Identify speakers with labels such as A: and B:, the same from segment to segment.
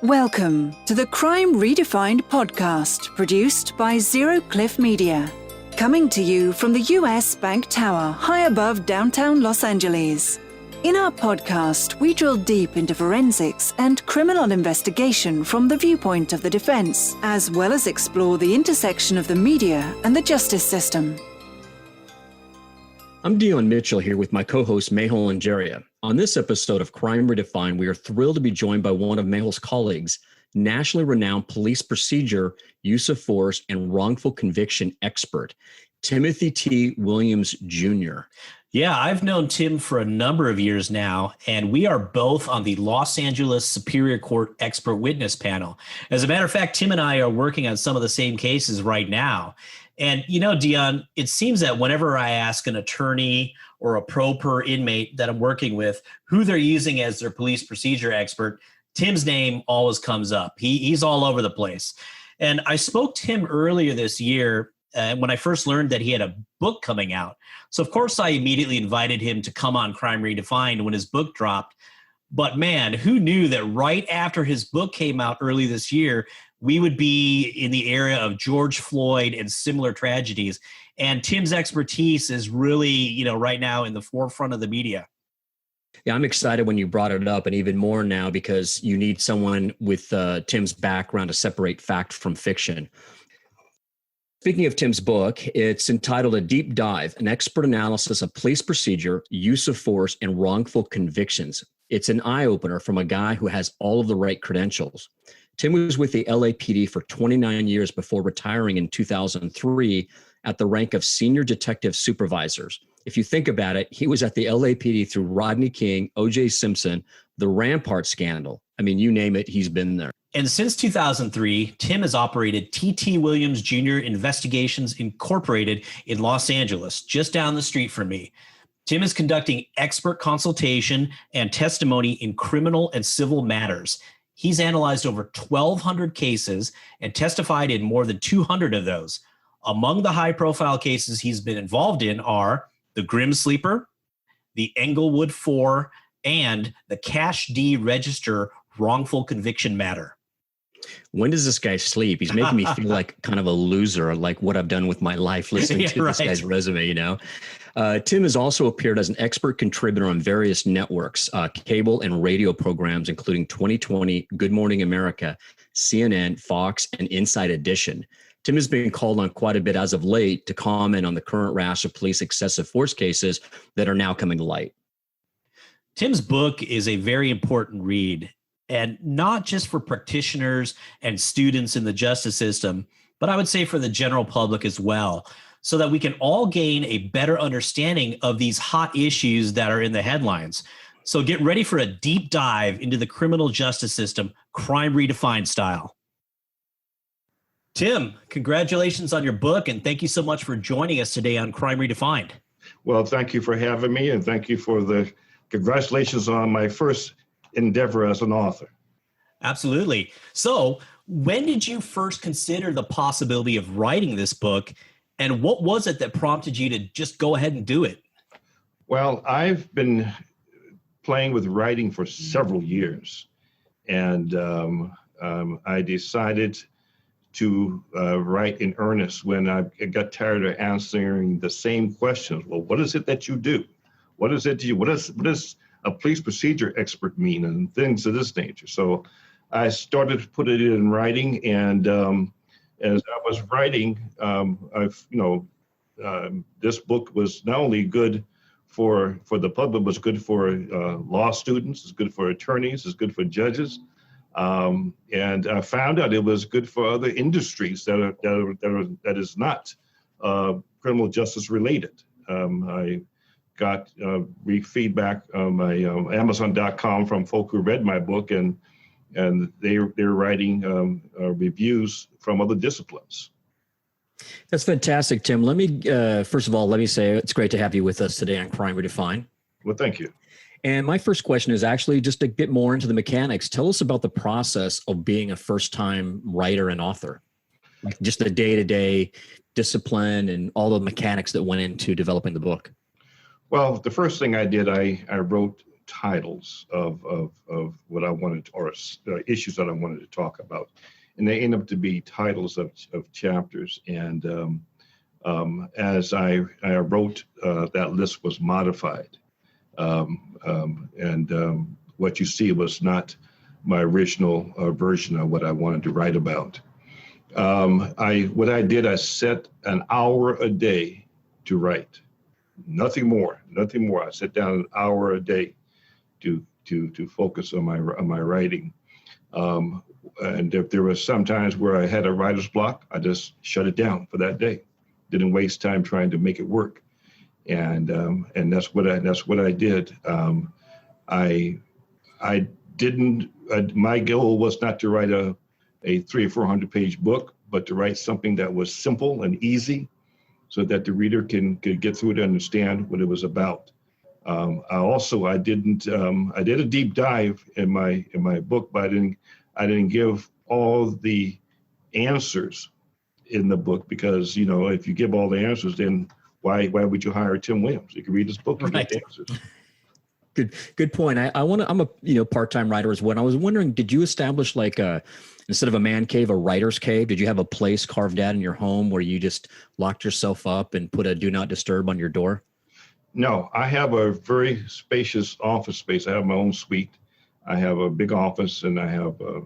A: Welcome to the Crime Redefined podcast, produced by Zero Cliff Media. Coming to you from the US Bank Tower, high above downtown Los Angeles. In our podcast, we drill deep into forensics and criminal investigation from the viewpoint of the defense, as well as explore the intersection of the media and the justice system.
B: I'm Dion Mitchell here with my co-host Mehul and Anjaria. On this episode of Crime Redefined, we are thrilled to be joined by one of Mehul's colleagues, nationally renowned police procedure, use of force, and wrongful conviction expert, Timothy T. Williams, Jr.
C: Yeah, I've known Tim for a number of years now, and we are both on the Los Angeles Superior Court expert witness panel. As a matter of fact, Tim and I are working on some of the same cases right now. And, you know, Dion, it seems that whenever I ask an attorney or a pro per inmate that I'm working with who they're using as their police procedure expert, Tim's name always comes up. He's all over the place. And I spoke to him earlier this year when I first learned that he had a book coming out. So, of course, I immediately invited him to come on Crime Redefined when his book dropped. But, man, who knew that right after his book came out early this year, we would be in the area of George Floyd and similar tragedies. And Tim's expertise is really, you know, right now in the forefront of the media.
B: Yeah, I'm excited when you brought it up, and even more now because you need someone with Tim's background to separate fact from fiction. Speaking of Tim's book, it's entitled A Deep Dive, an expert analysis of police procedure, use of force, and wrongful convictions. It's an eye-opener from a guy who has all of the right credentials. Tim was with the LAPD for 29 years before retiring in 2003 at the rank of senior detective supervisors. If you think about it, he was at the LAPD through Rodney King, O.J. Simpson, the Rampart scandal. I mean, you name it, he's been there.
C: And since 2003, Tim has operated T.T. Williams Jr. Investigations Incorporated in Los Angeles, just down the street from me. Tim is conducting expert consultation and testimony in criminal and civil matters. He's analyzed over 1,200 cases and testified in more than 200 of those. Among the high-profile cases he's been involved in are the Grim Sleeper, the Englewood Four, and the Cash D Register wrongful conviction matter.
B: When does this guy sleep? He's making me feel like kind of a loser, like what I've done with my life listening to this guy's resume, you know? Tim has also appeared as an expert contributor on various networks, cable and radio programs, including 2020, Good Morning America, CNN, Fox, and Inside Edition. Tim has been called on quite a bit as of late to comment on the current rash of police excessive force cases that are now coming to light.
C: Tim's book is a very important read, and not just for practitioners and students in the justice system, but I would say for the general public as well, so that we can all gain a better understanding of these hot issues that are in the headlines. So get ready for a deep dive into the criminal justice system, Crime Redefined style. Tim, congratulations on your book, and thank you so much for joining us today on Crime Redefined.
D: Well, thank you for having me, and thank you for the congratulations on my first endeavor as an author.
C: Absolutely. So when did you first consider the possibility of writing this book, and what was it that prompted you to just go ahead and do it?
D: Well, I've been playing with writing for several years, and I decided to write in earnest when I got tired of answering the same questions. Well, what is it that you do? What is it to you? What does a police procedure expert mean, and things of this nature? So I started to put it in writing, and as I was writing, this book was not only good for the public, was good for law students, it's good for attorneys, it's good for judges, and I found out it was good for other industries that is not criminal justice related. I got feedback on my Amazon.com from folk who read my book, and they're writing reviews from other disciplines.
B: That's fantastic, Tim. Let me, first of all, let me say it's great to have you with us today on Crime Redefined.
D: Well, thank you.
B: And my first question is actually just to get more into the mechanics. Tell us about the process of being a first-time writer and author, like just the day-to-day discipline and all the mechanics that went into developing the book.
D: Well, the first thing I did, I wrote titles of what I wanted, or issues that I wanted to talk about, and they end up to be titles of chapters. And as I wrote, that list was modified, and what you see was not my original version of what I wanted to write about. What I did, I set an hour a day to write, nothing more. I sat down an hour a day to focus on my writing. And if there was some times where I had a writer's block, I just shut it down for that day. Didn't waste time trying to make it work, and that's what I did. I didn't. My goal was not to write a 300 or 400 page book, but to write something that was simple and easy, so that the reader could get through it and understand what it was about. I did a deep dive in my book, but I didn't give all the answers in the book, because if you give all the answers, then why would you hire Tim Williams? You can read his book and get the answers.
B: Good point. I'm a part-time writer as well. I was wondering, did you establish instead of a man cave, a writer's cave? Did you have a place carved out in your home where you just locked yourself up and put a do not disturb on your door?
D: No, I have a very spacious office space. I have my own suite. I have a big office, and I have a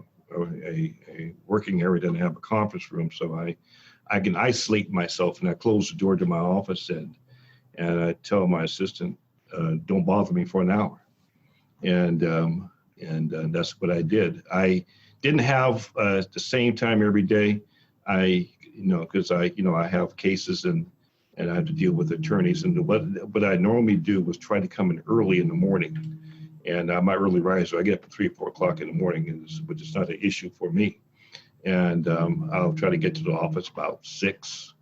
D: working area, and I have a conference room. So I can isolate myself, and I close the door to my office, and I tell my assistant, don't bother me for an hour. And that's what I did. I didn't have the same time every day. Because I have cases and I have to deal with attorneys. And what I normally do was try to come in early in the morning. And I'm an early riser. I get up at 3 or 4 o'clock in the morning, which is not an issue for me. And I'll try to get to the office about 6.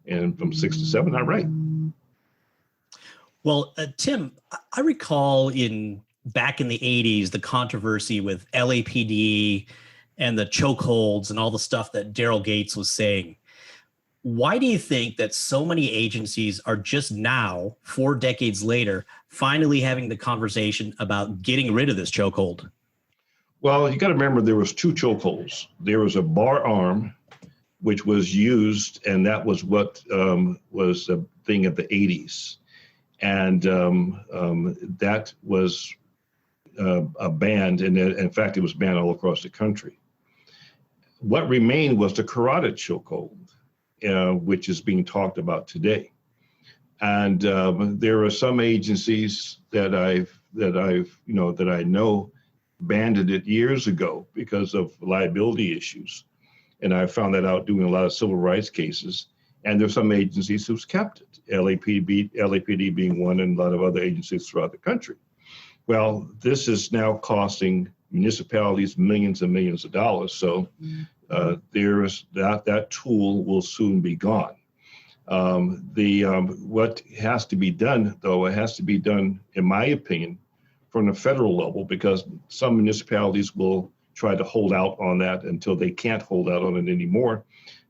D: And from 6 to 7, I write.
C: Well, Tim, I recall back in the 80s, the controversy with LAPD and the chokeholds and all the stuff that Daryl Gates was saying. Why do you think that so many agencies are just now, 4 decades later, finally having the conversation about getting rid of this chokehold?
D: Well, you got to remember there was 2 chokeholds. There was a bar arm, which was used, and that was what was a thing of the 80s. And that was banned, and in fact, it was banned all across the country. What remained was the carotid chokehold, which is being talked about today. And there are some agencies that I know banned it years ago because of liability issues, and I found that out doing a lot of civil rights cases. And there's some agencies who's kept it, LAPD being one, and a lot of other agencies throughout the country. Well, this is now costing municipalities millions and millions of dollars. So there's that tool will soon be gone. What has to be done, though, it has to be done, in my opinion, from the federal level, because some municipalities will try to hold out on that until they can't hold out on it anymore.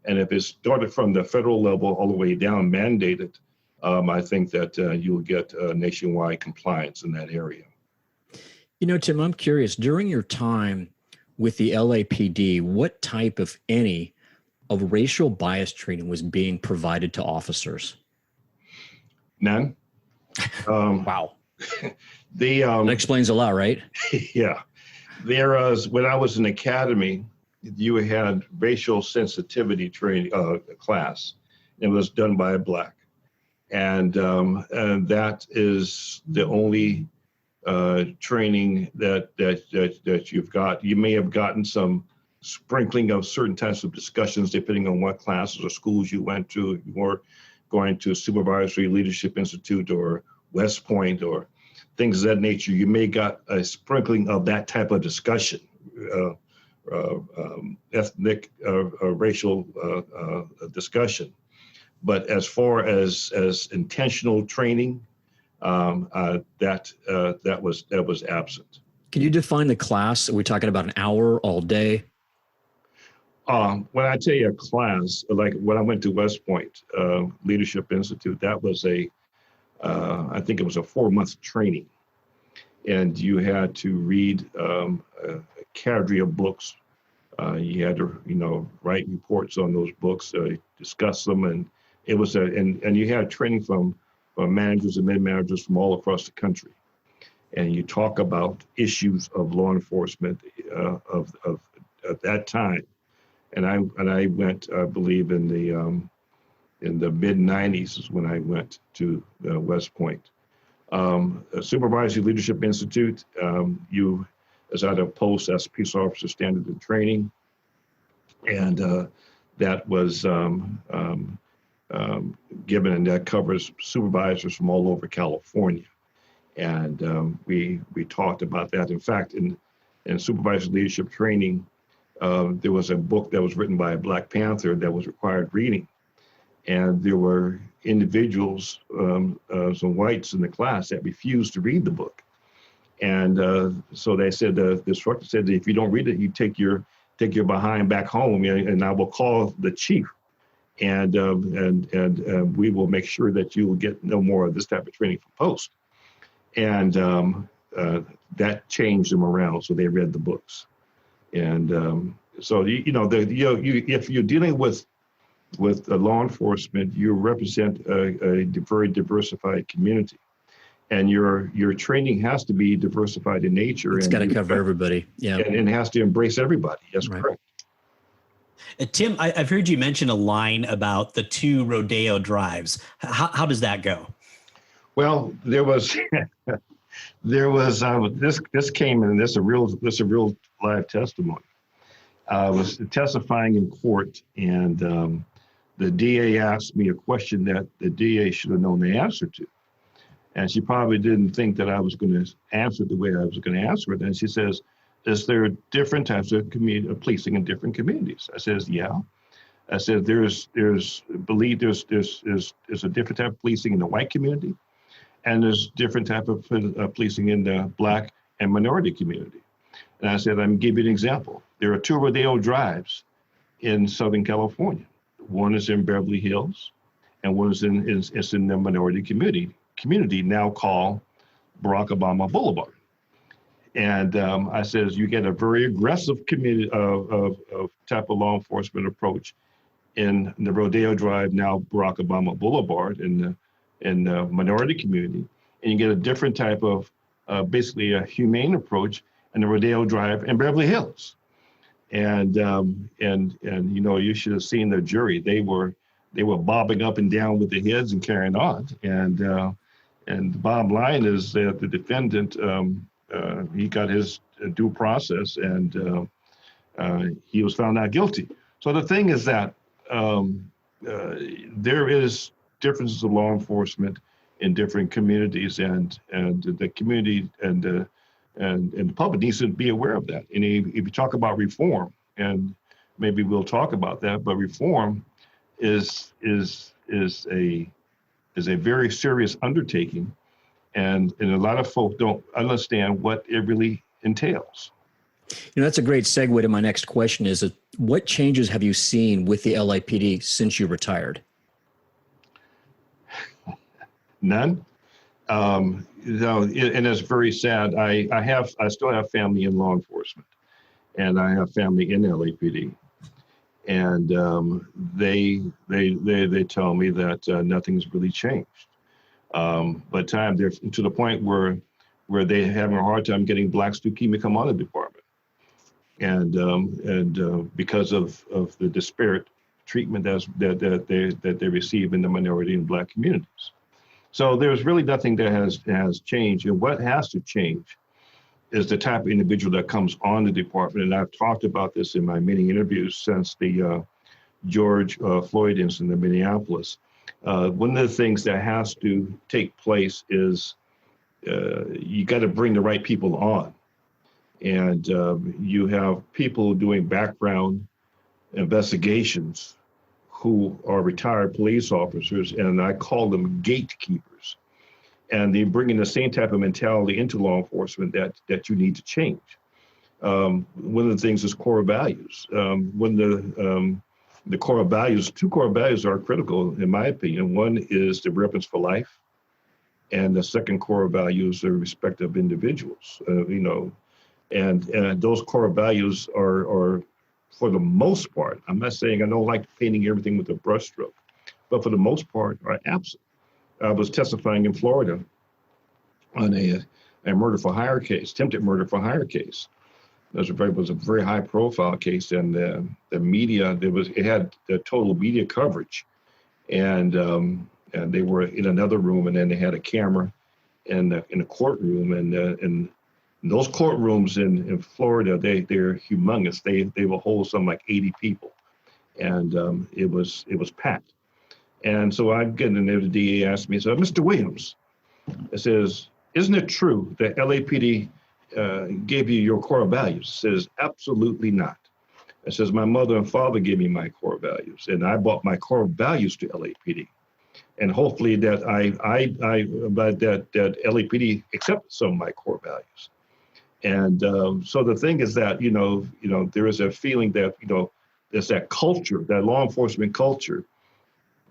D: And if it's started from the federal level all the way down, mandated, I think that you'll get nationwide compliance in that area.
B: Tim, I'm curious, during your time with the LAPD, what type, if any, of racial bias training was being provided to officers?
D: None.
B: Wow.
D: That
B: explains a lot, right?
D: Yeah. There was, when I was in academy, you had racial sensitivity training class. It was done by a Black. And that is the only training that you've got. You may have gotten some sprinkling of certain types of discussions depending on what classes or schools you went to. If you were going to Supervisory Leadership Institute or West Point or things of that nature, you may got a sprinkling of that type of discussion, ethnic, racial discussion. But as far as intentional training, that was absent.
B: Can you define the class? Are we talking about an hour all day?
D: When I tell you a class, like when I went to West Point Leadership Institute, that was I think it was a 4-month training. and you had to read a cadre of books. You had to, write reports on those books, discuss them, and it was and you had training from managers and mid-managers from all across the country, and you talk about issues of law enforcement of at that time, and I went, I believe, in the mid '90s is when I went to West Point. Supervisory Leadership Institute, you as at a post as peace officer standard in training, and that was given, and that covers supervisors from all over California, and we talked about that. In fact, in supervisory leadership training, there was a book that was written by a Black Panther that was required reading, and there were individuals, some whites in the class that refused to read the book. And so they said, the instructor said that if you don't read it, you take your behind back home, and I will call the chief, and we will make sure that you will get no more of this type of training from post. And that changed them around, so they read the books. And so if you're dealing with law enforcement, you represent a very diversified community. And your training has to be diversified in nature.
B: It's got to cover everybody. Yeah.
D: And it has to embrace everybody. That's right. Correct.
C: Tim, I've heard you mention a line about the 2 rodeo drives. How does that go?
D: Well, there was this came in, this a real live testimony. I was testifying in court, and the DA asked me a question that the DA should have known the answer to. And she probably didn't think that I was going to answer it the way I was going to answer it. And she says, is there different types of policing in different communities? I says, yeah. I said, there's a different type of policing in the white community, and there's different type of policing in the Black and minority community. And I said, I'm going to give you an example. There are 2 rodeo drives in Southern California. One is in Beverly Hills, and one is in the minority community now called Barack Obama Boulevard. And I says, you get a very aggressive community of type of law enforcement approach in the rodeo drive, now Barack Obama Boulevard, in the minority community, and you get a different type of basically a humane approach in the rodeo drive in Beverly Hills. And you should have seen the jury. They were bobbing up and down with their heads and carrying on. And the bottom line is that the defendant, he got his due process, and he was found not guilty. So the thing is that there is differences of law enforcement in different communities, and the community and the public needs to be aware of that. And if you talk about reform, and maybe we'll talk about that, but reform is a very serious undertaking, and a lot of folk don't understand what it really entails.
B: That's a great segue to my next question. Is what changes have you seen with the LAPD since you retired?
D: None. And it's very sad. I still have family in law enforcement, and I have family in LAPD, and they tell me that nothing's really changed. But they're to the point where they're having a hard time getting Blacks to come on the department, and because of the disparate treatment that they receive in the minority and Black communities. So there's really nothing that has changed. And what has to change is the type of individual that comes on the department. And I've talked about this in my many interviews since the George Floyd incident in Minneapolis. One of the things that has to take place is you got to bring the right people on. And you have people doing background investigations who are retired police officers, and I call them gatekeepers. And they're bringing the same type of mentality into law enforcement that you need to change. One of the things is core values. One of the core values, 2 core values are critical, in my opinion. One is the reverence for life, And the second core value is the respect of individuals, and those core values are, for the most part, I'm not saying I don't like painting everything with a brushstroke, but for the most part are absent. I was testifying in Florida on a murder for hire case, attempted murder for hire case. It was a very high profile case, and the media, it had the total media coverage, and they were in another room, and then they had a camera in the courtroom, and those courtrooms in Florida, they're humongous. They will hold something like 80 people, and it was packed. And so I'm getting in there. The DA asked me, so Mr. Williams, it says, isn't it true that LAPD gave you your core values? It says, absolutely not. It says, my mother and father gave me my core values, and I brought my core values to LAPD. And hopefully that that LAPD accepted some of my core values. And so the thing is that, there is a feeling that, there's that culture, that law enforcement culture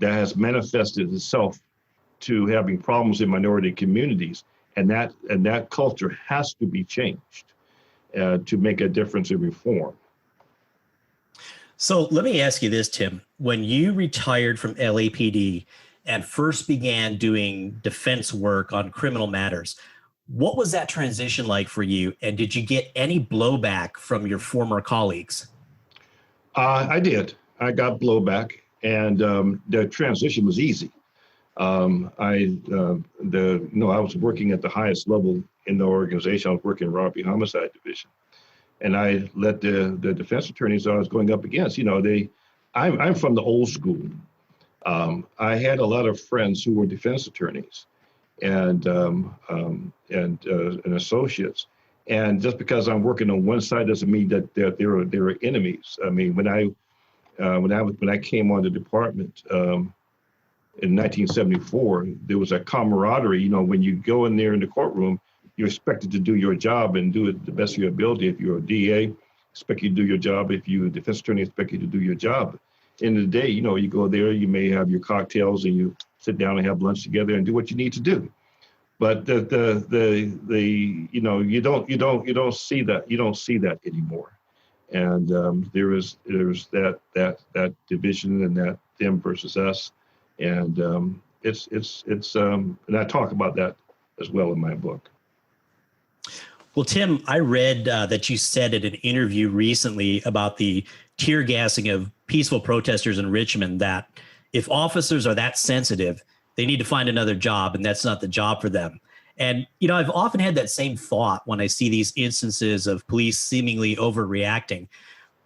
D: that has manifested itself to having problems in minority communities. And that culture has to be changed to make a difference in reform.
C: So let me ask you this, Tim. When you retired from LAPD and first began doing defense work on criminal matters, what was that transition like for you? And did you get any blowback from your former colleagues?
D: I did. I got blowback, and the transition was easy. I was working at the highest level in the organization. I was working in robbery homicide division, and I let the defense attorneys I was going up against. I'm from the old school. I had a lot of friends who were defense attorneys and associates. And just because I'm working on one side doesn't mean that there are enemies. I mean, when I came on the department in 1974, there was a camaraderie. When you go in there in the courtroom, you're expected to do your job and do it the best of your ability. If you're a DA, expect you to do your job. If you're a defense attorney, expect you to do your job. End of the day, you go there, you may have your cocktails and you sit down and have lunch together and do what you need to do. But you don't see that anymore. And there's that division and that them versus us, and it's and I talk about that as well in my book.
C: Well, Tim, I read that you said in an interview recently about the tear gassing of peaceful protesters in Richmond that if officers are that sensitive, they need to find another job, and that's not the job for them. And, I've often had that same thought when I see these instances of police seemingly overreacting.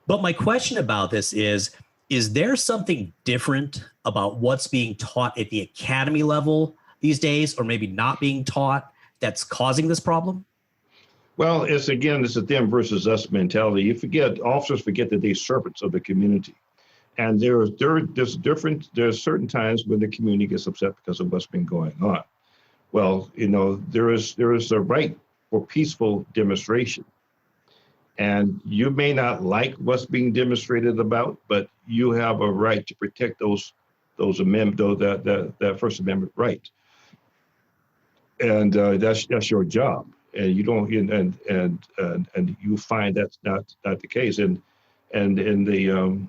C: But my question about this is there something different about what's being taught at the academy level these days, or maybe not being taught, that's causing this problem?
D: Well, it's a them versus us mentality. Officers forget that they're servants of the community. And there's certain times when the community gets upset because of what's been going on. Well, there is a right for peaceful demonstration. And you may not like what's being demonstrated about, but you have a right to protect that First Amendment right. And that's your job. And you don't, and you find that's not the case. And in the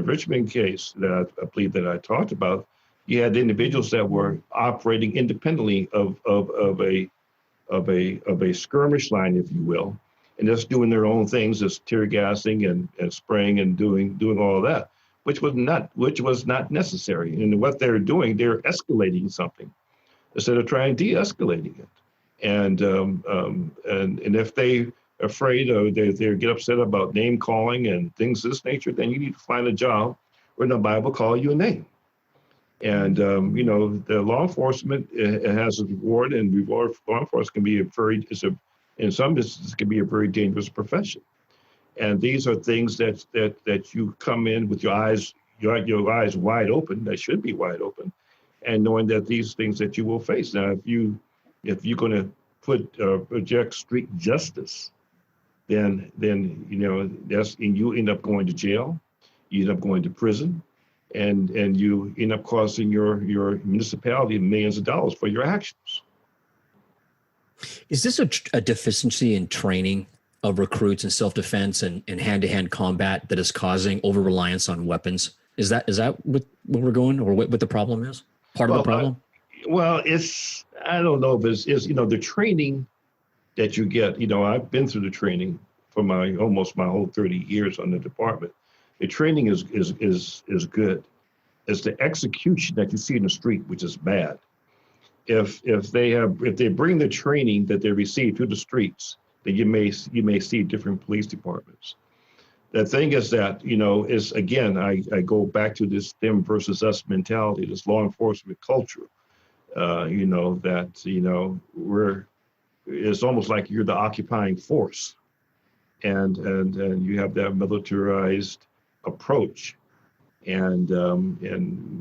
D: Richmond case that I believe that I talked about, you had individuals that were operating independently of a skirmish line, if you will, and just doing their own things, just tear gassing and spraying and doing all of that, which was not necessary. And what they're doing, they're escalating something instead of trying de-escalating it. And if they afraid or they get upset about name calling and things of this nature, then you need to find a job where nobody will call you a name. And the law enforcement has a reward, and law enforcement can be in some instances can be a very dangerous profession. And these are things that you come in with your eyes wide open. That should be wide open, and knowing that these things that you will face. Now, if you're going to project street justice, then you end up going to jail, you end up going to prison, and you end up costing your municipality millions of dollars for your actions.
B: Is this a deficiency in training of recruits in self-defense and hand-to-hand combat that is causing over-reliance on weapons? Is that what we're going, or what the problem is? Part of the problem?
D: I don't know if it's the training that you get. I've been through the training for almost my whole 30 years on the department. The training is good. It's the execution that you see in the street, which is bad. If they bring the training that they receive to the streets, then you may see different police departments. The thing is that, is again, I go back to this them versus us mentality, this law enforcement culture. It's almost like you're the occupying force, and you have that militarized approach, and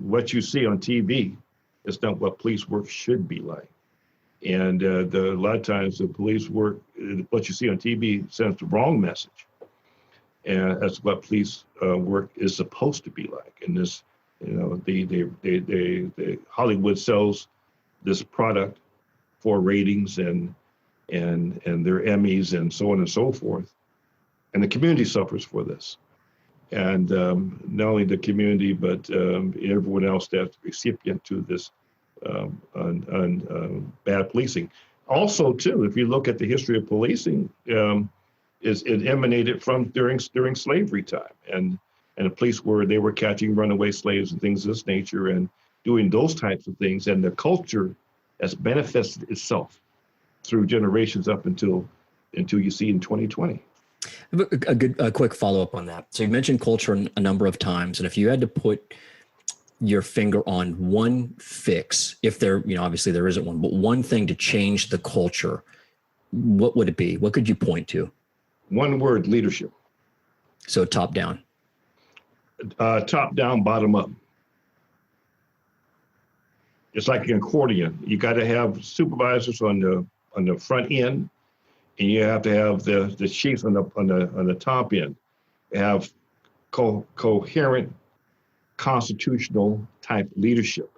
D: what you see on TV is not what police work should be like. And a lot of times the police work, what you see on TV sends the wrong message. And that's what police work is supposed to be like. And this, the Hollywood sells this product for ratings and their Emmys and so on and so forth. And the community suffers for this. And not only the community, but everyone else that's recipient to this bad policing. Also, too, if you look at the history of policing, it emanated from during slavery time, and the police they were catching runaway slaves and things of this nature, and doing those types of things, and the culture has manifested itself through generations up until you see in 2020.
B: A quick follow-up on that. So you mentioned culture a number of times, and if you had to put your finger on one fix, if there, obviously there isn't one, but one thing to change the culture, what would it be? What could you point to?
D: One word: leadership.
B: So top down.
D: Top down, bottom up. It's like an accordion. You got to have supervisors on the front end, and you have to have the chiefs on the top end. Have coherent, constitutional type leadership,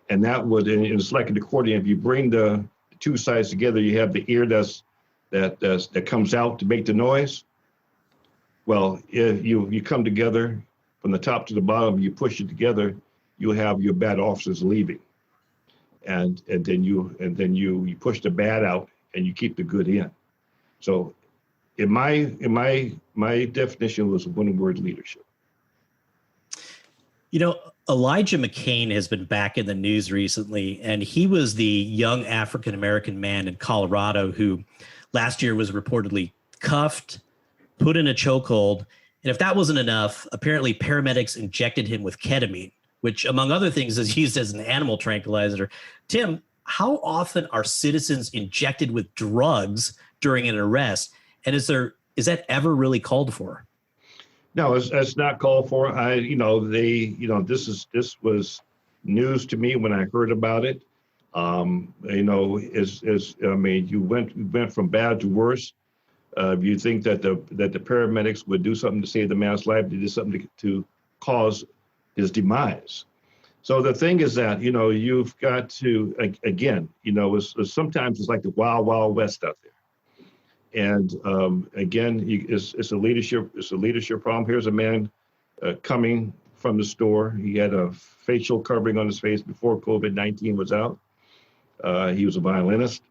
D: and it's like an accordion. If you bring the two sides together, you have the ear that comes out to make the noise. Well, if you come together from the top to the bottom, you push it together, you have your bad officers leaving, and then you push the bad out and you keep the good in. So, in my definition was one word: leadership.
C: Elijah McClain has been back in the news recently, and he was the young African-American man in Colorado who last year was reportedly cuffed, put in a chokehold. And if that wasn't enough, apparently paramedics injected him with ketamine, which, among other things, is used as an animal tranquilizer. Tim, how often are citizens injected with drugs during an arrest? And is that ever really called for?
D: No, it's not called for. This was news to me when I heard about it. You went from bad to worse. You think that the paramedics would do something to save the man's life, they did something to cause his demise. So the thing is that you've got to sometimes it's like the wild, wild west out there. And again, it's a leadership problem. Here's a man coming from the store. He had a facial covering on his face before COVID-19 was out. He was a violinist,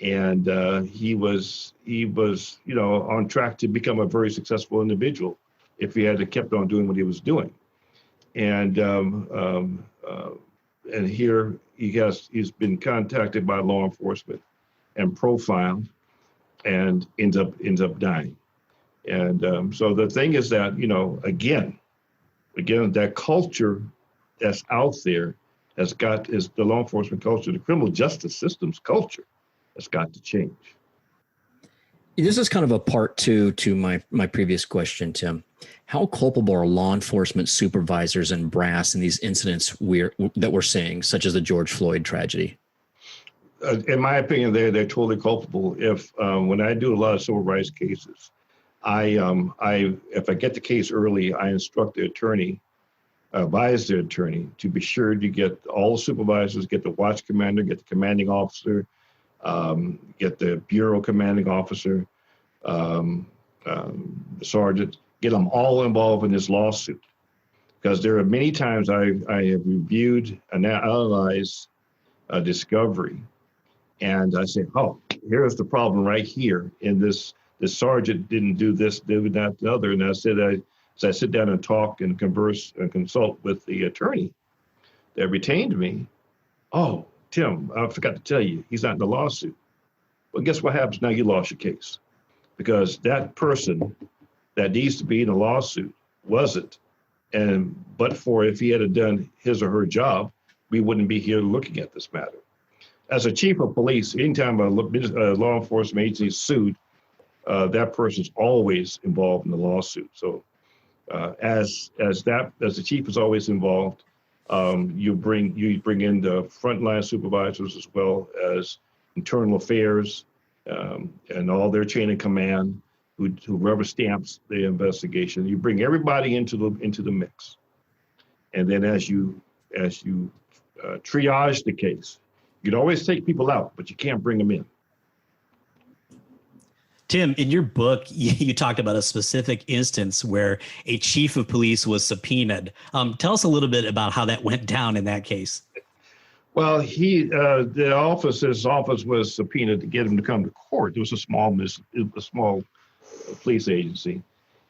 D: and he was on track to become a very successful individual if he had kept on doing what he was doing. And here he's been contacted by law enforcement and profiled, and ends up dying. And so the thing is that, again, that culture that's out there is the law enforcement culture, the criminal justice system's culture has got to change.
B: This is kind of a part two to my previous question, Tim. How culpable are law enforcement supervisors and brass in these incidents that we're seeing, such as the George Floyd tragedy?
D: In my opinion, they're totally culpable. If when I do a lot of civil rights cases, if I get the case early, I instruct the attorney advise their attorney to be sure to get all the supervisors, get the watch commander, get the commanding officer, get the bureau commanding officer, the sergeant, get them all involved in this lawsuit. Because there are many times I have reviewed and analyzed a discovery, and I say, oh, here's the problem right here. And this sergeant didn't do this, did that, the other. And I said, as I sit down and talk and converse and consult with the attorney that retained me, oh, Tim, I forgot to tell you, he's not in the lawsuit. Well, guess what happens now? You lost your case, because that person that needs to be in a lawsuit wasn't. But for if he had done his or her job, we wouldn't be here looking at this matter. As a chief of police, anytime a law enforcement agency is sued, that person's always involved in the lawsuit. So as the chief is always involved, you bring in the frontline supervisors as well as internal affairs and all their chain of command, who rubber stamps the investigation. You bring everybody into the mix, and then as you triage the case, you can always take people out, but you can't bring them in.
C: Tim, in your book, you talked about a specific instance where a chief of police was subpoenaed. Tell us a little bit about how that went down in that case.
D: Well, his office was subpoenaed to get him to come to court. It was a small police agency,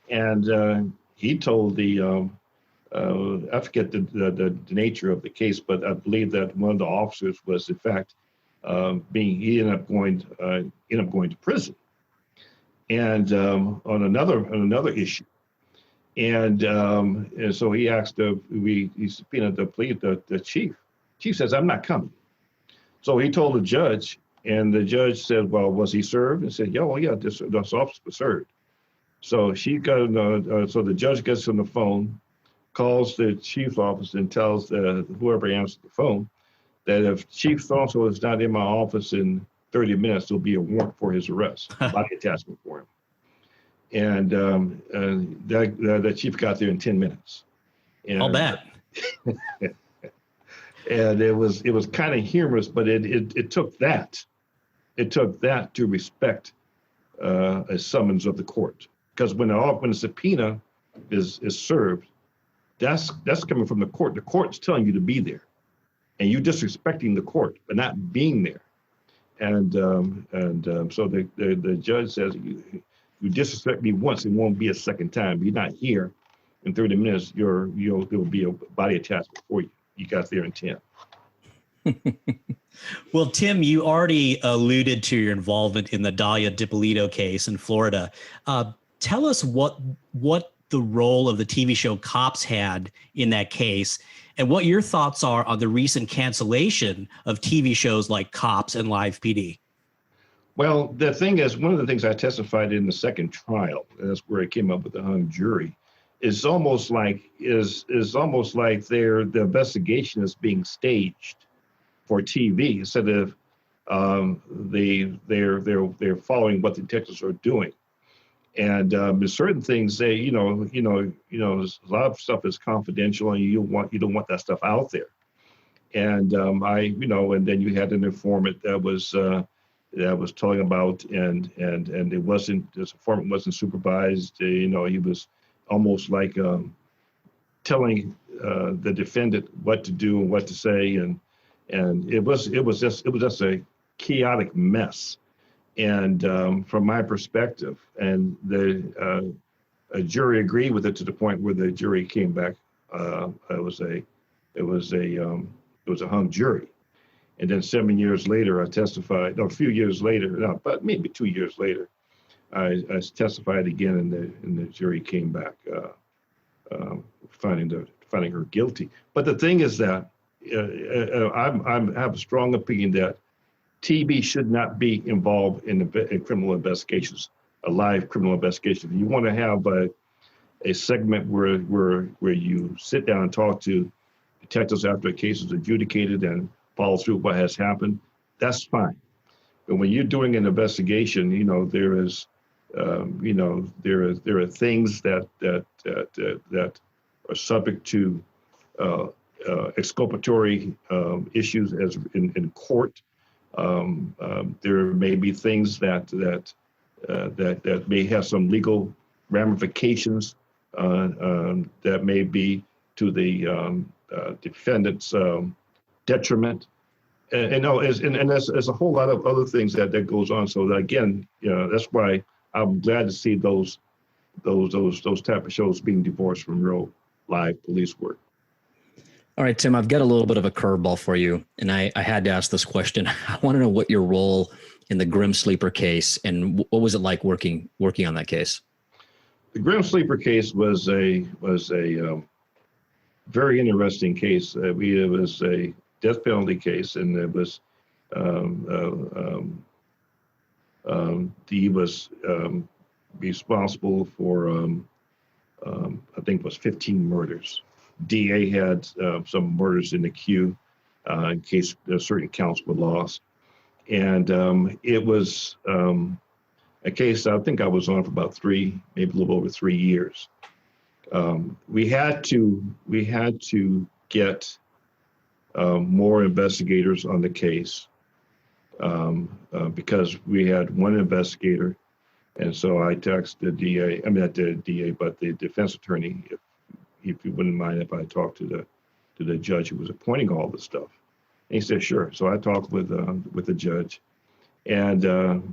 D: and he told I forget the nature of the case, but I believe that one of the officers was in fact he ended up going to prison, and on another issue, and so he asked he subpoenaed the chief. Chief says, I'm not coming. So he told the judge, and the judge said, well, was he served? And said, yeah, well, yeah, this officer was served. So so the judge gets on the phone, calls the chief's office, and tells whoever answers the phone that if Chief so-and-so is not in my office in 30 minutes, there'll be a warrant for his arrest, body attachment for him. And the chief got there in 10 minutes. And,
C: I'll bet.
D: And it was kind of humorous, but it took that to respect a summons of the court, because when a subpoena is served, that's coming from the court. The court's telling you to be there, and you disrespecting the court by not being there. And so the judge says, you disrespect me once, it won't be a second time. You're not here in 30 minutes. There will be a body attachment for you. You got there in 10.
C: Well, Tim, you already alluded to your involvement in the Dahlia DiPolito case in Florida. Tell us what the role of the TV show Cops had in that case, and what your thoughts are on the recent cancellation of TV shows like Cops and Live PD.
D: Well, the thing is, one of the things I testified in the second trial, and that's where it came up with the hung jury, is almost like the investigation is being staged for TV instead of they're following what the detectives are doing. And there's certain things a lot of stuff is confidential, and you don't want that stuff out there. And and then you had an informant that was telling about, and this informant wasn't supervised. He was almost like telling the defendant what to do and what to say, and it was just a chaotic mess. And from my perspective, and a jury agreed with it to the point where the jury came back. It was a hung jury. And then 7 years later, I testified. No, a few years later, but maybe 2 years later, I testified again, and the jury came back finding her guilty. But the thing is that I have a strong opinion that TV should not be involved in criminal investigations, a live criminal investigation. If you want to have a segment where you sit down and talk to detectives after a case is adjudicated and follow through what has happened, that's fine. But when you're doing an investigation, there are things that are subject to exculpatory issues as in court. There may be things that may have some legal ramifications that may be to the defendant's detriment. And there's a whole lot of other things that goes on. So that, again, that's why I'm glad to see those type of shows being divorced from real live police work.
B: All right, Tim, I've got a little bit of a curveball for you, and I had to ask this question. I want to know what your role in the Grim Sleeper case, and what was it like working on that case?
D: The Grim Sleeper case was a very interesting case. It was a death penalty case, and it was he was responsible for I think it was 15 murders. DA had some murders in the queue in case certain counts were lost, and it was a case I think I was on for about maybe a little over 3 years. We had to get more investigators on the case because we had one investigator, and so I texted the DA. I mean, not the DA, but the defense attorney, if you wouldn't mind if I talked to the judge who was appointing all this stuff. And he said, sure. So I talked with the judge, and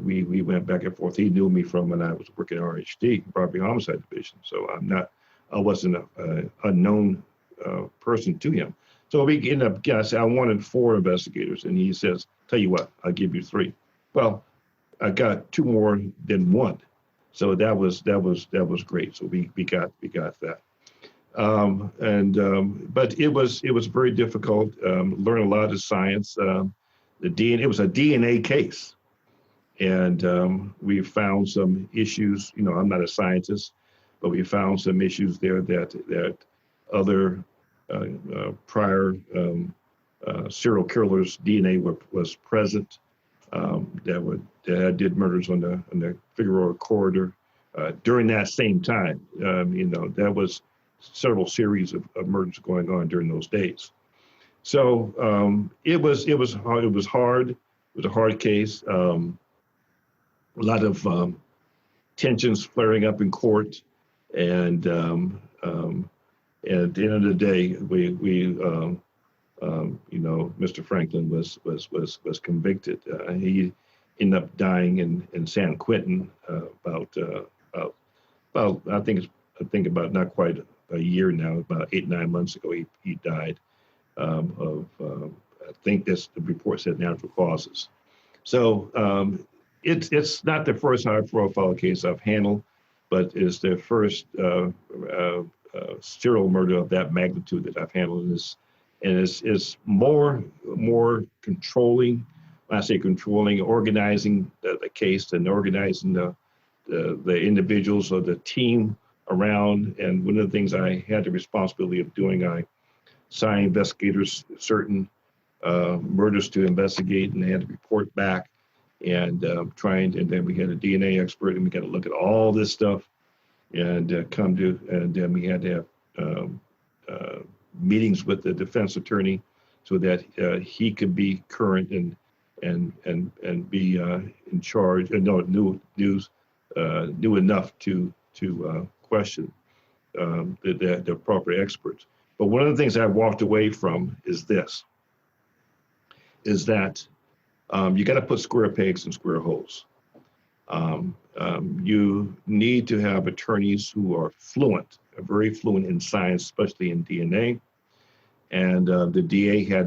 D: we went back and forth. He knew me from when I was working at RHD, Robbery Homicide Division. So I wasn't a unknown person to him. So we ended up, I said, I wanted 4 investigators. And he says, tell you what, I'll give you 3. Well, I got 2 more than 1. So that was great. So we got that. But it was very difficult. Learn a lot of science. It was a DNA case, and we found some issues. I'm not a scientist, but we found some issues there that other prior serial killers' DNA was present that did murders on the Figueroa corridor during that same time. That was several series of murders going on during those days. So it was hard. It was a hard case. A lot of tensions flaring up in court, and at the end of the day, Mr. Franklin was convicted. He ended up dying in San Quentin about I think about not quite a year now, about 8-9 months ago. He died of I think the report said natural causes. So it's not the first high-profile case I've handled, but it's the first serial murder of that magnitude that I've handled. And it's more controlling. When I say controlling, organizing the case and organizing the individuals or the team around. And one of the things I had the responsibility of doing, I assigned investigators certain murders to investigate, and they had to report back and and then we had a DNA expert, and we got to look at all this stuff and and then we had to have meetings with the defense attorney so that he could be current and be in charge and knew enough to question the appropriate experts. But one of the things I walked away from is that you got to put square pegs in square holes. You need to have attorneys who are very fluent in science, especially in DNA. And the DA had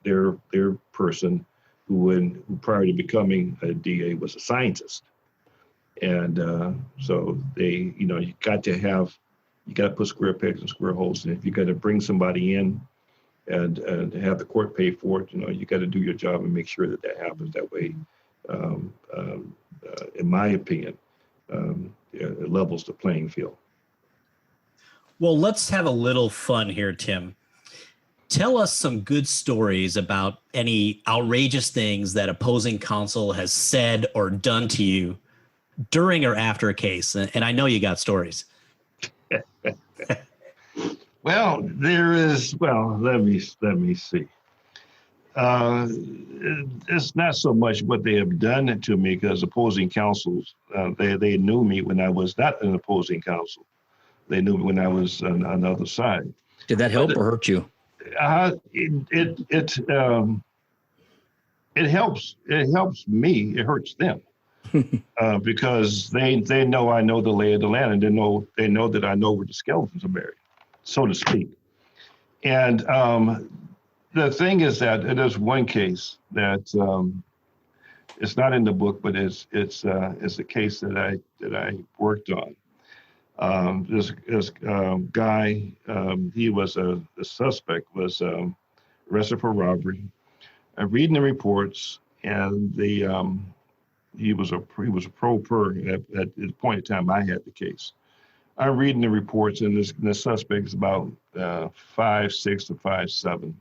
D: their person who prior to becoming a DA was a scientist. And so you got to put square pegs in square holes. And if you got to bring somebody in and have the court pay for it, you got to do your job and make sure that happens that way. In my opinion, it levels the playing field.
C: Well, let's have a little fun here, Tim. Tell us some good stories about any outrageous things that opposing counsel has said or done to you during or after a case. And I know you got stories.
D: Well, there is. Well, let me see. It's not so much what they have done to me, because opposing counsels, they knew me when I was not an opposing counsel. They knew me when I was on the other side.
B: Did that help or hurt you?
D: It helps. It helps me. It hurts them. Because they know I know the lay of the land, and they know that I know where the skeletons are buried, so to speak. And the thing is that there's one case that it's not in the book, but it's a case that I worked on. This guy, he was the suspect was arrested for robbery. I'm reading the reports, and he was a pro per at the point in time I had the case. I'm reading the reports, and the suspect is about 5'6" to 5'7",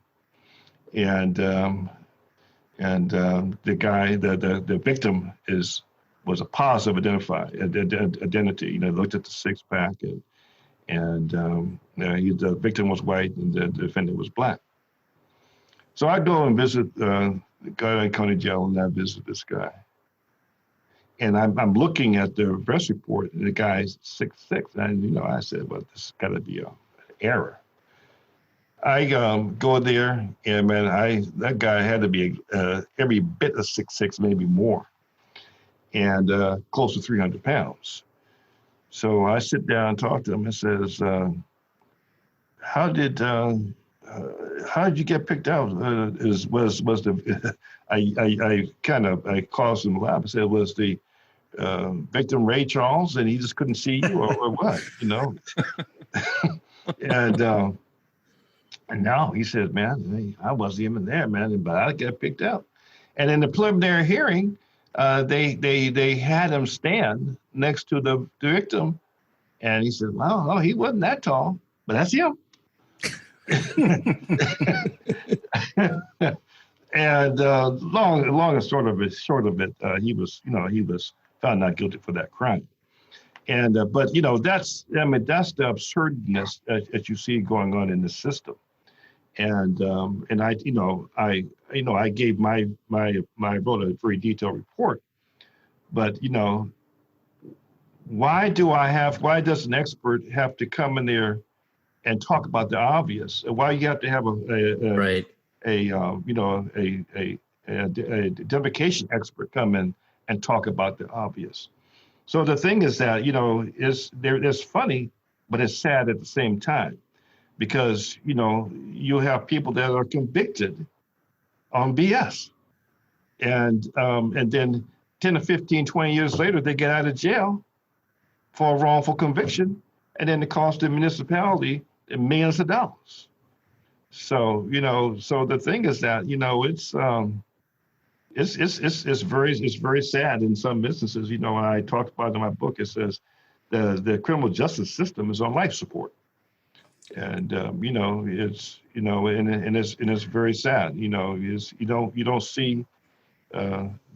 D: and the guy, the victim was a positive identity. You know, looked at the six pack, and the victim was white, and the defendant was black. So I go and visit the guy in county jail, and I visit this guy. And I'm looking at the arrest report, and the guy's 6'6", and I said, well, this has got to be an error. I go there, and man, that guy had to be every bit of 6'6", maybe more, and close to 300 pounds. So I sit down and talk to him and says, how did you get picked out? I caused him a laugh. I said, was the victim Ray Charles, and he just couldn't see you, or what? And now he says, man, I wasn't even there, man, but I got picked out. And in the preliminary hearing, they had him stand next to the victim, and he said, well, no, he wasn't that tall, but that's him. And long and short of it, he was found not guilty for that crime. And but that's the absurdness that you see going on in the system. And I gave my wrote a very detailed report, but why does an expert have to come in there and talk about the obvious? Why you have to have a identification expert come in and talk about the obvious? So the thing is that it's funny, but it's sad at the same time, because you have people that are convicted on BS, and then 10 to 15, 20 years later they get out of jail for a wrongful conviction, and then it costs the municipality millions of dollars. So so the thing is that it's very sad in some instances. When I talked about it in my book, it says the criminal justice system is on life support, and it's very sad. You don't see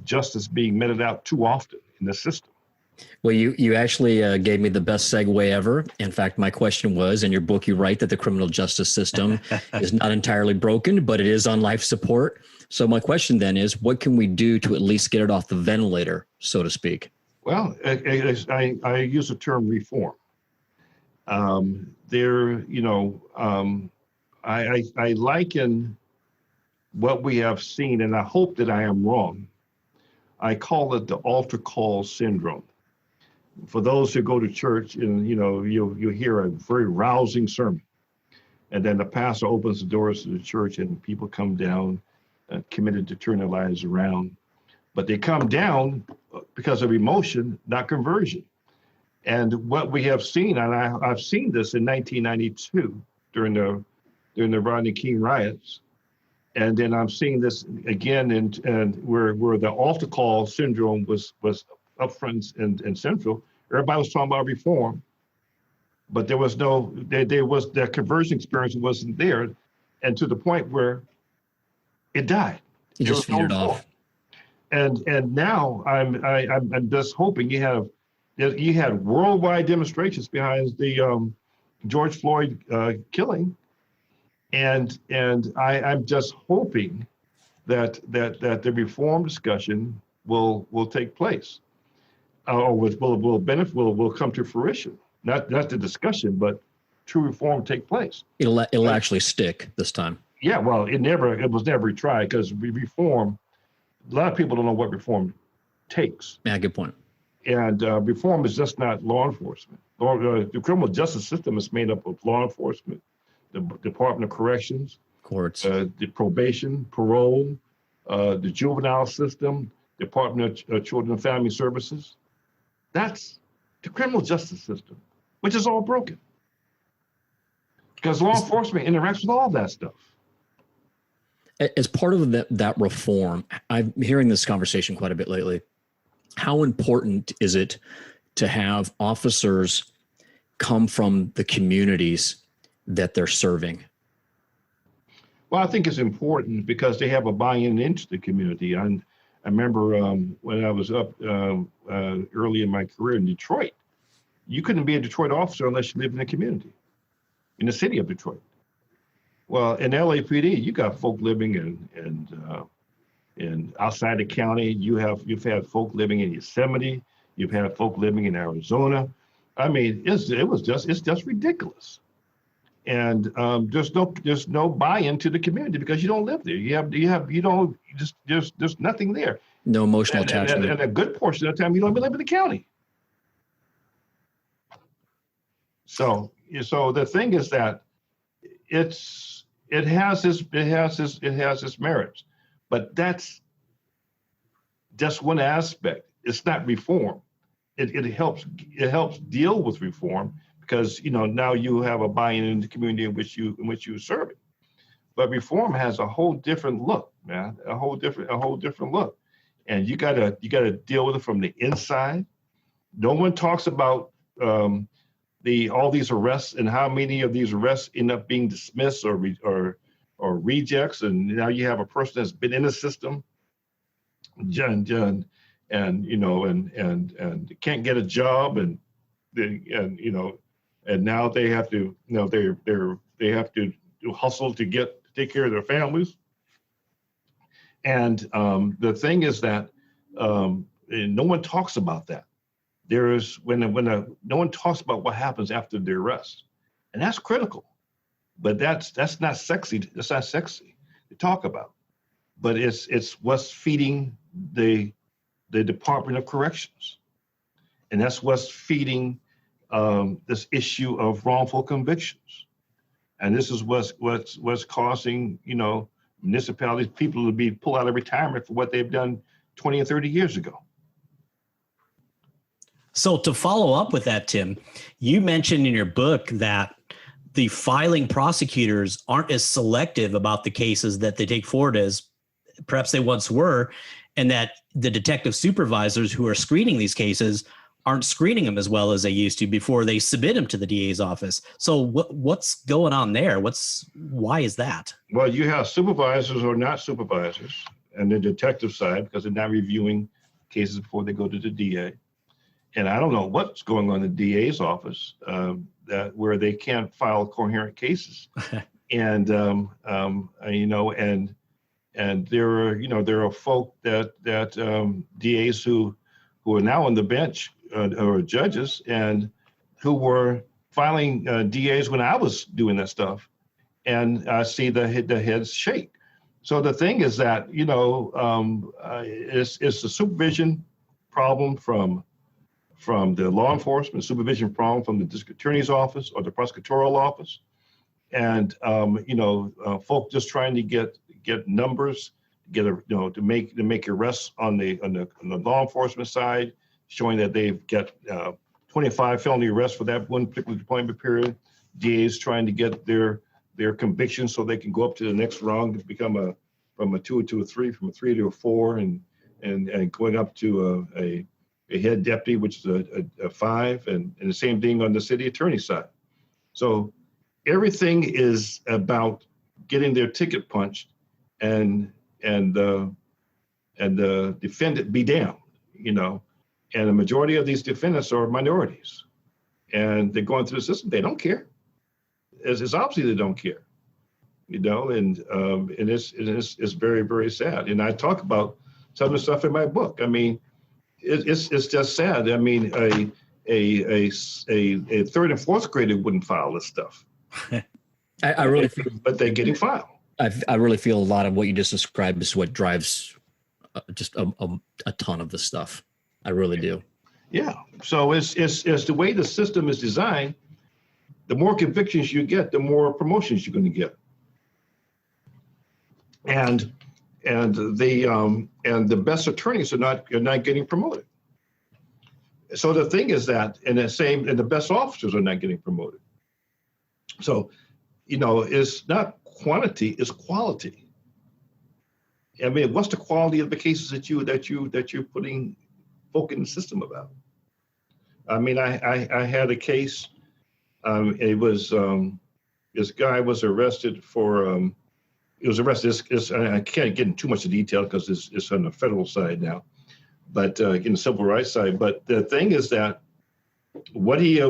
D: justice being meted out too often in the system.
B: Well, you actually gave me the best segue ever. In fact, my question was, in your book, you write that the criminal justice system is not entirely broken, but it is on life support. So my question then is, what can we do to at least get it off the ventilator, so to speak?
D: Well, I use the term reform. I liken what we have seen, and I hope that I am wrong. I call it the altar call syndrome. For those who go to church, and you hear a very rousing sermon, and then the pastor opens the doors to the church, and people come down committed to turn their lives around, but they come down because of emotion, not conversion. And what we have seen, and I've seen this in 1992 during the Rodney King riots, and then I'm seeing this again and where the altar call syndrome was up front and central. Everybody was talking about reform, but there was the conversion experience wasn't there, and to the point where it died.
B: You just faded off.
D: And now I'm just hoping you had worldwide demonstrations behind the George Floyd killing, and I'm just hoping that the reform discussion will take place, or will benefit, will come to fruition. Not the discussion, but true reform take place.
B: It'll actually stick this time.
D: Yeah, well, it was never tried, because reform. A lot of people don't know what reform takes.
B: Yeah, good point.
D: And reform is just not law enforcement. The criminal justice system is made up of law enforcement, the Department of Corrections,
B: courts,
D: the probation, parole, the juvenile system, Department of Children and Family Services. That's the criminal justice system, which is all broken. Because law enforcement interacts with all that stuff.
B: As part of that reform, I'm hearing this conversation quite a bit lately. How important is it to have officers come from the communities that they're serving?
D: Well, I think it's important because they have a buy-in into the community. And I remember when I was up early in my career in Detroit, you couldn't be a Detroit officer unless you lived in the community, in the city of Detroit. Well, in LAPD, you got folk living in outside the county. You've had folk living in Yosemite. You've had folk living in Arizona. I mean, it's just ridiculous. And there's no buy-in to the community because you don't live there. There's nothing there.
B: No emotional attachment.
D: And a good portion of the time you don't even live in the county. So the thing is that it has its merits, but that's just one aspect. It's not reform. It helps deal with reform because now you have a buy-in in the community in which you serve it. But reform has a whole different look, man. A whole different look, and you gotta deal with it from the inside. No one talks about all these arrests and how many of these arrests end up being dismissed or rejects, and now you have a person that's been in the system, and can't get a job, and now they have to they have to hustle to take care of their families. And the thing is that no one talks about that. No one talks about what happens after the arrest, and that's critical. But that's not sexy. That's not sexy to talk about. But it's what's feeding the Department of Corrections, and that's what's feeding this issue of wrongful convictions. And this is what's causing municipalities, people to be pulled out of retirement for what they've done 20 and 30 years ago.
C: So to follow up with that, Tim, you mentioned in your book that the filing prosecutors aren't as selective about the cases that they take forward as perhaps they once were, and that the detective supervisors who are screening these cases aren't screening them as well as they used to before they submit them to the DA's office. So what's going on there? Why is that?
D: Well, you have supervisors or not supervisors, and the detective side, because they're not reviewing cases before they go to the DA. And I don't know what's going on in the DA's office where they can't file coherent cases. And there are folk that DAs who are now on the bench or judges and who were filing DAs when I was doing that stuff, and I see the heads shake. So the thing is that it's a supervision problem from the law enforcement, supervision problem from the district attorney's office or the prosecutorial office, and folk just trying to get numbers, to make arrests on the law enforcement side, showing that they've got 25 felony arrests for that one particular deployment period. DAs trying to get their convictions so they can go up to the next rung to become from a 2 to a 3, from a 3 to a 4, and going up to a head deputy, which is a 5, and the same thing on the city attorney side. So everything is about getting their ticket punched and the defendant be damned, and the majority of these defendants are minorities, and they're going through the system. They don't care. is obviously they don't care, and it's very, very sad. And I talk about some of the stuff in my book. I mean, it's just sad. I mean, a third and fourth grader wouldn't file this stuff.
B: I really feel,
D: but they're getting filed.
B: I really feel a lot of what you just described is what drives just a ton of the stuff. I really do.
D: Yeah. So it's the way the system is designed. The more convictions you get, the more promotions you're going to get. And the best attorneys are not getting promoted. So the thing is that, and the best officers are not getting promoted. So, it's not quantity, it's quality. I mean, what's the quality of the cases that you're putting folk in the system about? I mean, I had a case. It was this guy was arrested for. He was arrested. I can't get into too much of detail because it's on the federal side now, but in the civil rights side. But the thing is that he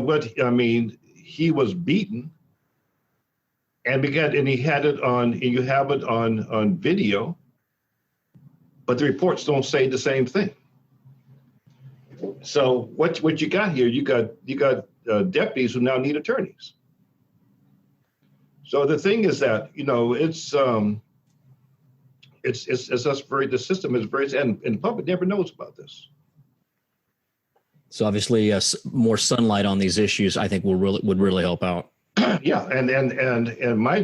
D: was beaten, and he had it on. And you have it on video, but the reports don't say the same thing. So what you got here? You got deputies who now need attorneys. So the thing is that the system is very, and the public never knows about this.
B: So obviously, more sunlight on these issues, I think, would really help out.
D: Yeah, and my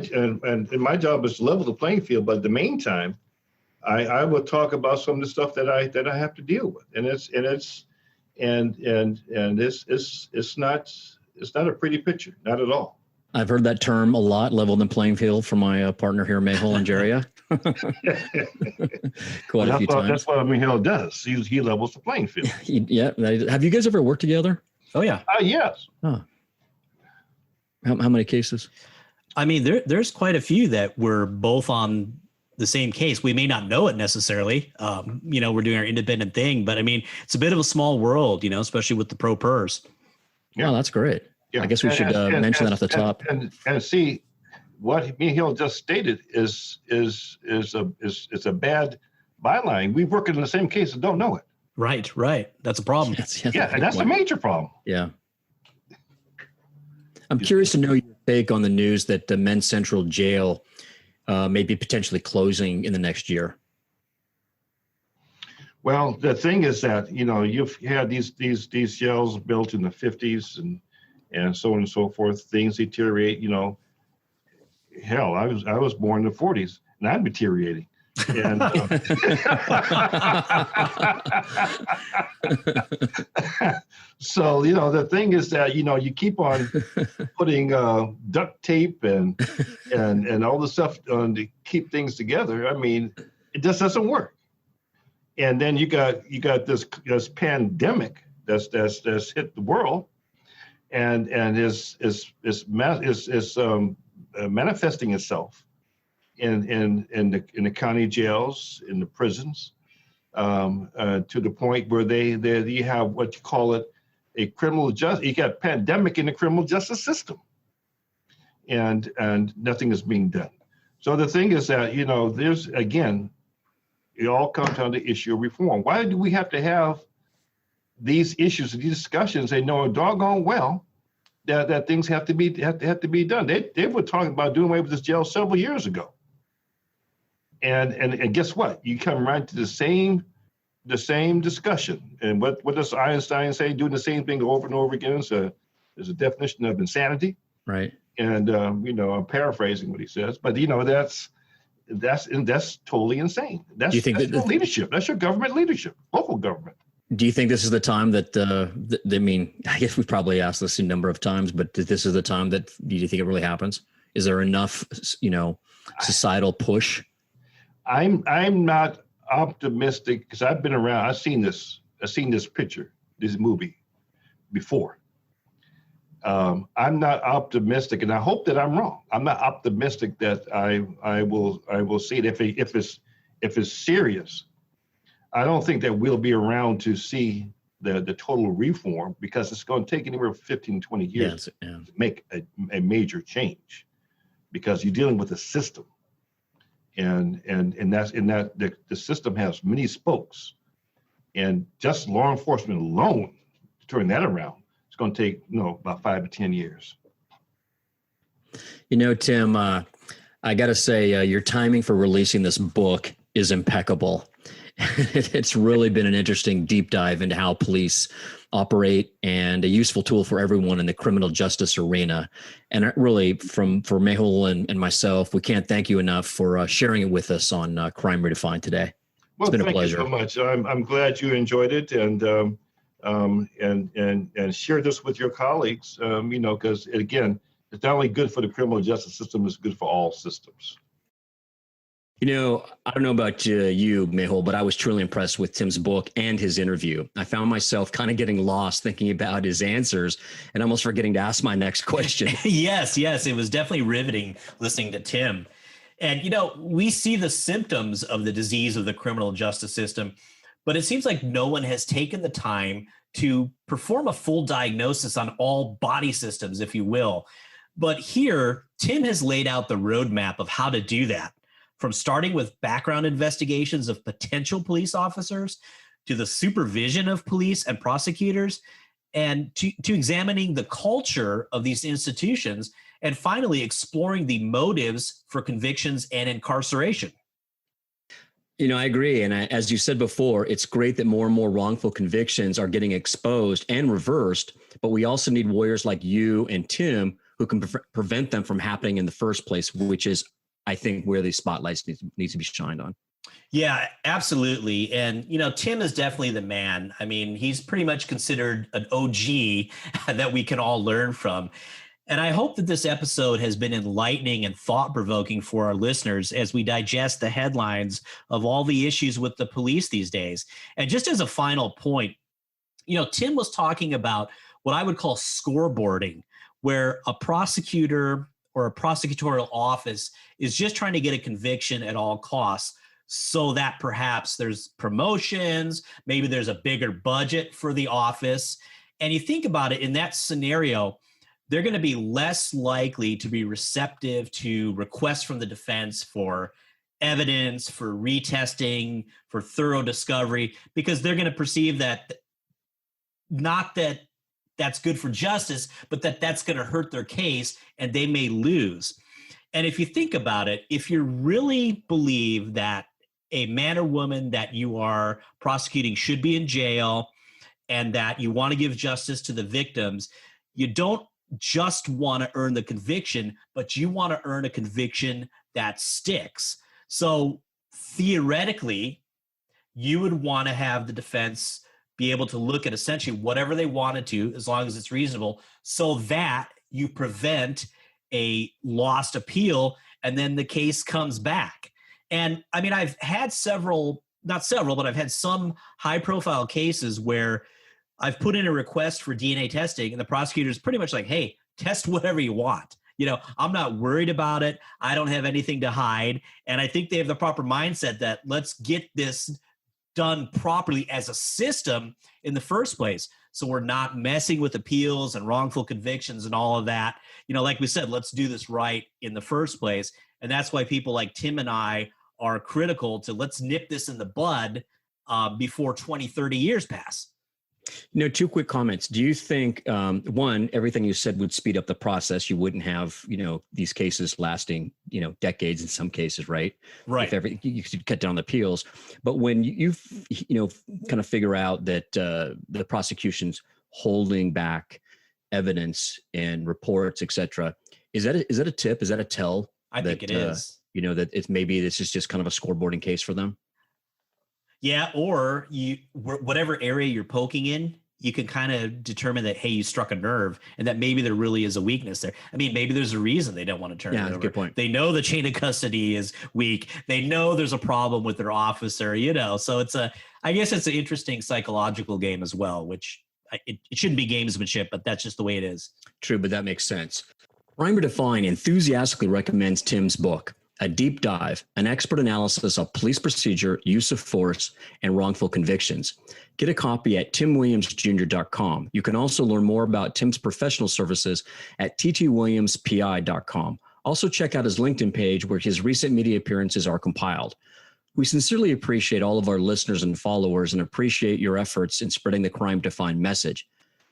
D: job is to level the playing field. But in the meantime, I will talk about some of the stuff that I have to deal with, and it's not a pretty picture, not at all.
B: I've heard that term a lot, level the playing field, from my partner here, Mehul, Anjaria. Quite a few times.
D: That's what Mehul does. He levels the playing field.
B: Yeah. Have you guys ever worked together?
C: Oh, yeah.
D: Yes.
B: Oh. How many cases?
C: I mean, there's quite a few that we're both on the same case. We may not know it necessarily. We're doing our independent thing, but I mean, it's a bit of a small world, especially with the pro pers.
B: Yeah, that's great. Yeah. I guess we should mention that at the top.
D: And see, what Mehul just stated is a bad byline. We work in the same case and don't know it.
C: Right. That's a problem.
D: And that's a major problem.
B: Yeah. I'm curious to know your take on the news that the Men's Central Jail may be potentially closing in the next year.
D: Well, the thing is that, you've had these jails built in the 50s and so on and so forth. Things deteriorate, hell, I was born in the 40s and I'm deteriorating. And so, the thing is that, you keep on putting duct tape and all the stuff on to keep things together. I mean, it just doesn't work. And then you got this pandemic that's hit the world and is manifesting itself in the county jails, in the prisons, to the point where you have what you call it a criminal justice. You got pandemic in the criminal justice system, and nothing is being done. So the thing is that there's again, it all comes down to the issue of reform. Why do we have to have these issues, these discussions? They know doggone well that things have to be done. They were talking about doing away with this jail several years ago. And guess what? You come right to the same discussion. And what does Einstein say? Doing the same thing over and over again is a definition of insanity.
B: Right.
D: And I'm paraphrasing what he says, but that's totally insane. That's your leadership. That's your government leadership, local government.
B: Do you think this is the time that I guess we've probably asked this a number of times, but this is the time that do you think it really happens? Is there enough, societal push?
D: I'm not optimistic because I've been around. I've seen this picture, this movie before. I'm not optimistic, and I hope that I'm wrong. I'm not optimistic that I will see it if it's serious. I don't think that we'll be around to see the total reform, because it's going to take anywhere from 15, 20 years to make a major change, because you're dealing with a system. And that's in that the system has many spokes, and just law enforcement alone to turn that around, it's going to take about 5 to 10 years.
B: Tim, I got to say, your timing for releasing this book is impeccable. It's really been an interesting deep dive into how police operate, and a useful tool for everyone in the criminal justice arena. And really, for Mehul and myself, we can't thank you enough for sharing it with us on Crime Redefined today.
D: Well,
B: it's been a pleasure.
D: Thank you so much. I'm glad you enjoyed it, and share this with your colleagues. Because again, it's not only good for the criminal justice system; it's good for all systems.
B: I don't know about you, Mehul, but I was truly impressed with Tim's book and his interview. I found myself kind of getting lost thinking about his answers and almost forgetting to ask my next question.
C: Yes. It was definitely riveting listening to Tim. And, we see the symptoms of the disease of the criminal justice system, but it seems like no one has taken the time to perform a full diagnosis on all body systems, if you will. But here, Tim has laid out the roadmap of how to do that, from starting with background investigations of potential police officers to the supervision of police and prosecutors, and to examining the culture of these institutions, and finally exploring the motives for convictions and incarceration.
B: I agree. And as you said before, it's great that more and more wrongful convictions are getting exposed and reversed, but we also need warriors like you and Tim who can prevent them from happening in the first place, which is, I think, where these spotlights needs to be shined on.
C: Yeah, absolutely. And, Tim is definitely the man. I mean, he's pretty much considered an OG that we can all learn from. And I hope that this episode has been enlightening and thought-provoking for our listeners as we digest the headlines of all the issues with the police these days. And just as a final point, Tim was talking about what I would call scoreboarding, where a prosecutor or a prosecutorial office is just trying to get a conviction at all costs, so that perhaps there's promotions, maybe there's a bigger budget for the office. And you think about it, in that scenario, they're going to be less likely to be receptive to requests from the defense for evidence, for retesting, for thorough discovery, because they're going to perceive that, not that that's good for justice, but that's going to hurt their case and they may lose. And if you think about it, if you really believe that a man or woman that you are prosecuting should be in jail and that you want to give justice to the victims, you don't just want to earn the conviction, but you want to earn a conviction that sticks. So theoretically, you would want to have the defense be able to look at essentially whatever they wanted to, as long as it's reasonable, so that you prevent a lost appeal and then the case comes back. And I mean, I've had I've had some high profile cases where I've put in a request for DNA testing and the prosecutor's pretty much like, hey, test whatever you want. I'm not worried about it. I don't have anything to hide. And I think they have the proper mindset that let's get this done properly as a system in the first place. So we're not messing with appeals and wrongful convictions and all of that. Like we said, let's do this right in the first place. And that's why people like Tim and I are critical to let's nip this in the bud before 20, 30 years pass.
B: Two quick comments. Do you think, one, everything you said would speed up the process? You wouldn't have, these cases lasting, decades in some cases, right?
C: Right.
B: If you could cut down the appeals. But when you kind of figure out that the prosecution's holding back evidence and reports, et cetera, is that a tip? Is that a tell?
C: I think it is.
B: That it's maybe this is just kind of a scoreboarding case for them?
C: Yeah, or whatever area you're poking in, you can kind of determine that, hey, you struck a nerve and that maybe there really is a weakness there. I mean, maybe there's a reason they don't want to turn it over.
B: That's a good point.
C: They know the chain of custody is weak. They know there's a problem with their officer, so I guess it's an interesting psychological game as well, which it shouldn't be gamesmanship, but that's just the way it is.
B: True, but that makes sense. Crime Redefined enthusiastically recommends Tim's book. A deep dive, an expert analysis of police procedure, use of force, and wrongful convictions. Get a copy at timwilliamsjr.com. You can also learn more about Tim's professional services at ttwilliamspi.com. Also check out his LinkedIn page where his recent media appearances are compiled. We sincerely appreciate all of our listeners and followers and appreciate your efforts in spreading the Crime Defined message.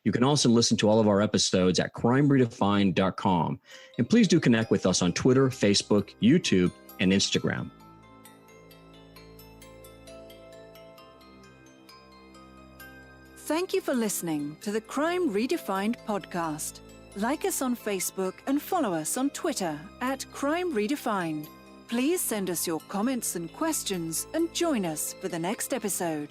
B: You can also listen to all of our episodes at crimeredefined.com. And please do connect with us on Twitter, Facebook, YouTube, and Instagram.
A: Thank you for listening to the Crime Redefined podcast. Like us on Facebook and follow us on Twitter at Crime Redefined. Please send us your comments and questions and join us for the next episode.